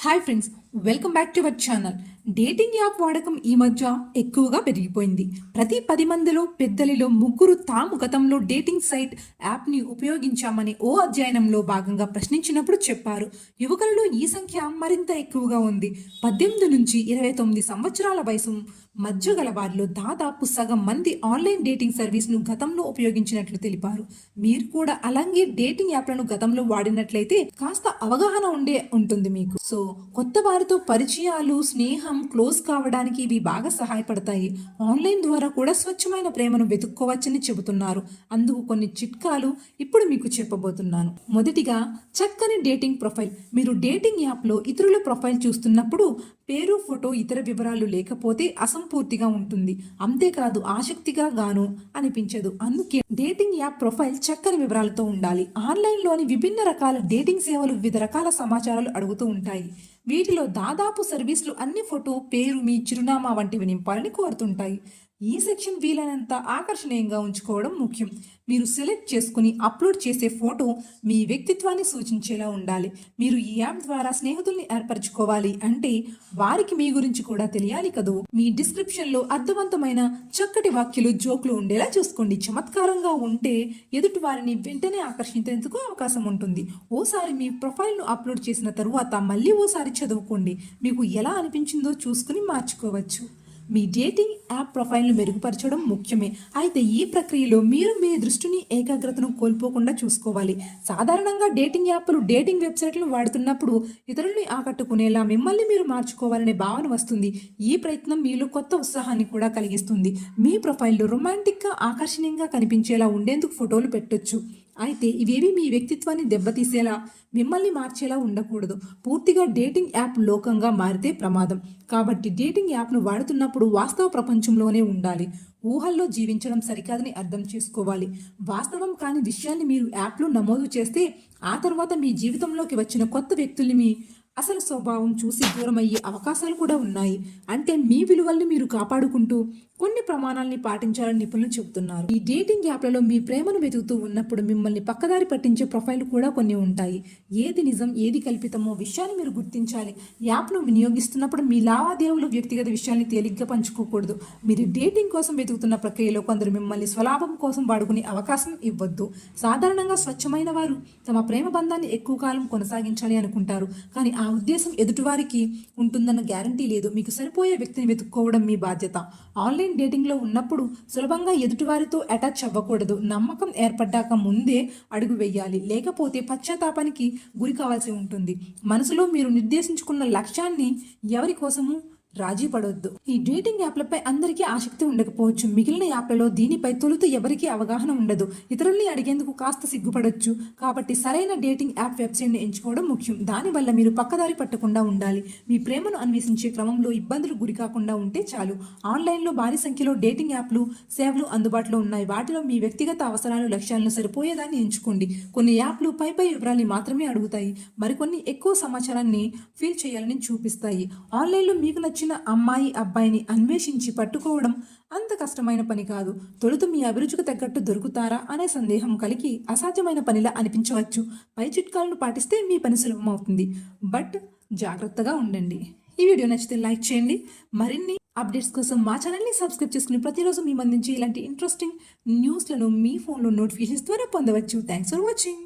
Hi friends, welcome back to our channel. Dating app వాడకం ఈ మధ్య ఎక్కువగా పెరిగిపోయింది. ప్రతి 10 మందిలో పెద్దలిలో ముగ్గురు తాము గతంలో డేటింగ్ సైట్ యాప్ని ఉపయోగించామని ఓ అధ్యయనంలో భాగంగా ప్రశ్నించినప్పుడు చెప్పారు. యువకులలో ఈ సంఖ్య మరింత ఎక్కువగా ఉంది. 18 నుంచి 29 సంవత్సరాల వయసు మధ్య గల వారిలో దాదాపు సగం మంది ఆన్లైన్ డేటింగ్ సర్వీస్ను గతంలో ఉపయోగించినట్లు తెలిపారు. మీరు కూడా అలాగే డేటింగ్ యాప్లను గతంలో వాడినట్లయితే కాస్త అవగాహన ఉంటుంది మీకు. సో కొత్త వారితో పరిచయాలు, స్నేహం క్లోజ్ కావడానికి ఇవి బాగా సహాయపడతాయి. ఆన్లైన్ ద్వారా కూడా స్వచ్ఛమైన ప్రేమను వెతుక్కోవచ్చని చెబుతున్నారు. అందుకు కొన్ని చిట్కాలు ఇప్పుడు మీకు చెప్పబోతున్నాను. మొదటిగా, చక్కని డేటింగ్ ప్రొఫైల్. మీరు డేటింగ్ యాప్లో ఇతరుల ప్రొఫైల్ చూస్తున్నప్పుడు పేరు, ఫోటో, ఇతర వివరాలు లేకపోతే అసంపూర్తిగా ఉంటుంది. అంతేకాదు ఆసక్తిగా గాను అనిపించదు. అందుకే డేటింగ్ యాప్ ప్రొఫైల్ చక్కని వివరాలతో ఉండాలి. ఆన్లైన్లోని విభిన్న రకాల డేటింగ్ సేవలు వివిధ రకాల సమాచారాలు అడుగుతూ ఉంటాయి. వీటిలో దాదాపు సర్వీసులు అన్ని ఫోటో, పేరు, మీ చిరునామా వంటివి నింపాలని కోరుతుంటాయి. ఈ సెక్షన్ వీలైనంత ఆకర్షణీయంగా ఉంచుకోవడం ముఖ్యం. మీరు సెలెక్ట్ చేసుకుని అప్లోడ్ చేసే ఫోటో మీ వ్యక్తిత్వాన్ని సూచించేలా ఉండాలి. మీరు ఈ యాప్ ద్వారా స్నేహితుల్ని ఏర్పరచుకోవాలి అంటే వారికి మీ గురించి కూడా తెలియాలి కదూ. మీ డిస్క్రిప్షన్లో అర్థవంతమైన చక్కటి వాక్యాలు, జోకులు ఉండేలా చూసుకోండి. చమత్కారంగా ఉంటే ఎదుటి వారిని వెంటనే ఆకర్షించేందుకు అవకాశం ఉంటుంది. ఓసారి మీ ప్రొఫైల్ను అప్లోడ్ చేసిన తరువాత మళ్ళీ ఓసారి చదువుకోండి. మీకు ఎలా అనిపించిందో చూసుకుని మార్చుకోవచ్చు. మీ డేటింగ్ యాప్ ప్రొఫైల్ను మెరుగుపరచడం ముఖ్యమే. అయితే ఈ ప్రక్రియలో మీరు మీ దృష్టిని, ఏకాగ్రతను కోల్పోకుండా చూసుకోవాలి. సాధారణంగా డేటింగ్ యాప్లు, డేటింగ్ వెబ్సైట్లను వాడుతున్నప్పుడు ఇతరుల్ని ఆకట్టుకునేలా మిమ్మల్ని మీరు మార్చుకోవాలనే భావన వస్తుంది. ఈ ప్రయత్నం మీలో కొత్త ఉత్సాహాన్ని కూడా కలిగిస్తుంది. మీ ప్రొఫైల్లో రొమాంటిక్గా, ఆకర్షణీయంగా కనిపించేలా ఉండేందుకు ఫోటోలు పెట్టొచ్చు. అయితే ఇవేవి మీ వ్యక్తిత్వాన్ని దెబ్బతీసేలా, మిమ్మల్ని మార్చేలా ఉండకూడదు. పూర్తిగా డేటింగ్ యాప్ లోకంగా మారితే ప్రమాదం. కాబట్టి డేటింగ్ యాప్ను వాడుతున్నప్పుడు వాస్తవ ప్రపంచంలోనే ఉండాలి. ఊహల్లో జీవించడం సరికాదని అర్థం చేసుకోవాలి. వాస్తవం కాని విషయాన్ని మీరు యాప్లో నమోదు చేస్తే ఆ తర్వాత మీ జీవితంలోకి వచ్చిన కొత్త వ్యక్తుల్ని మీ అసలు స్వభావం చూసి దూరమయ్యే అవకాశాలు కూడా ఉన్నాయి. అంటే మీ విలువల్ని మీరు కాపాడుకుంటూ కొన్ని ప్రమాణాలని పాటించాలని నిపుణులు చెబుతున్నారు. ఈ డేటింగ్ యాప్లలో మీ ప్రేమను వెతుకుతూ ఉన్నప్పుడు మిమ్మల్ని పక్కదారి పట్టించే ప్రొఫైల్ కూడా కొన్ని ఉంటాయి. ఏది నిజం, ఏది కల్పితమో విషయాన్ని మీరు గుర్తించాలి. యాప్ను వినియోగిస్తున్నప్పుడు మీ లావాదేవీలు, వ్యక్తిగత విషయాన్ని తేలిగ్గా పంచుకోకూడదు. మీరు డేటింగ్ కోసం వెతుకుతున్న ప్రక్రియలో కొందరు మిమ్మల్ని స్వలాభం కోసం వాడుకునే అవకాశం ఇవ్వద్దు. సాధారణంగా స్వచ్ఛమైన వారు తమ ప్రేమ బంధాన్ని ఎక్కువ కాలం కొనసాగించాలి అనుకుంటారు. కానీ ఆ ఉద్దేశం ఎదుటివారికి ఉంటుందన్న గ్యారంటీ లేదు. మీకు సరిపోయే వ్యక్తిని వెతుక్కోవడం మీ బాధ్యత. ఆన్లైన్ డేటింగ్లో ఉన్నప్పుడు సులభంగా ఎదుటివారితో అటాచ్ అవ్వకూడదు. నమ్మకం ఏర్పడ్డాక ముందే అడుగు వేయాలి. లేకపోతే పశ్చాత్తాపానికి గురి కావాల్సి ఉంటుంది. మనసులో మీరు నిర్దేశించుకున్న లక్ష్యాన్ని ఎవరి కోసము రాజీ పడవద్దు. ఈ డేటింగ్ యాప్లపై అందరికీ ఆసక్తి ఉండకపోవచ్చు. మిగిలిన యాప్లలో దీనిపై తొలుత ఎవరికీ అవగాహన ఉండదు. ఇతరుల్ని అడిగేందుకు కాస్త సిగ్గుపడవచ్చు. కాబట్టి సరైన డేటింగ్ యాప్ వెబ్సైట్ని ఎంచుకోవడం ముఖ్యం. దానివల్ల మీరు పక్కదారి పట్టకుండా ఉండాలి. మీ ప్రేమను అన్వేషించే క్రమంలో ఇబ్బందులు గురి కాకుండా ఉంటే చాలు. ఆన్లైన్లో భారీ సంఖ్యలో డేటింగ్ యాప్లు, సేవలు అందుబాటులో ఉన్నాయి. వాటిలో మీ వ్యక్తిగత అవసరాలు, లక్ష్యాలను సరిపోయేదాన్ని ఎంచుకోండి. కొన్ని యాప్లు పై వివరాల్ని మాత్రమే అడుగుతాయి. మరికొన్ని ఎక్కువ సమాచారాన్ని ఫీల్ చేయాలని చూపిస్తాయి. ఆన్లైన్లో మీకు నచ్చిన అమ్మాయి, అబ్బాయిని అన్వేషించి పట్టుకోవడం అంత కష్టమైన పని కాదు. తొలుత మీ అభిరుచికి తగ్గట్టు దొరుకుతారా అనే సందేహం కలిగి అసాధ్యమైన పనిలా అనిపించవచ్చు. పై చిట్కాలను పాటిస్తే మీ పని సులభం అవుతుంది. బట్ జాగ్రత్తగా ఉండండి. ఈ వీడియో నచ్చితే లైక్ చేయండి. మరిన్ని అప్డేట్స్ కోసం మా ఛానల్ని సబ్స్క్రైబ్ చేసుకుని ప్రతిరోజు మేము అందించే ఇలాంటి ఇంట్రెస్టింగ్ న్యూస్లను మీ ఫోన్లో నోటిఫికేషన్స్ ద్వారా పొందవచ్చు. Thanks for watching.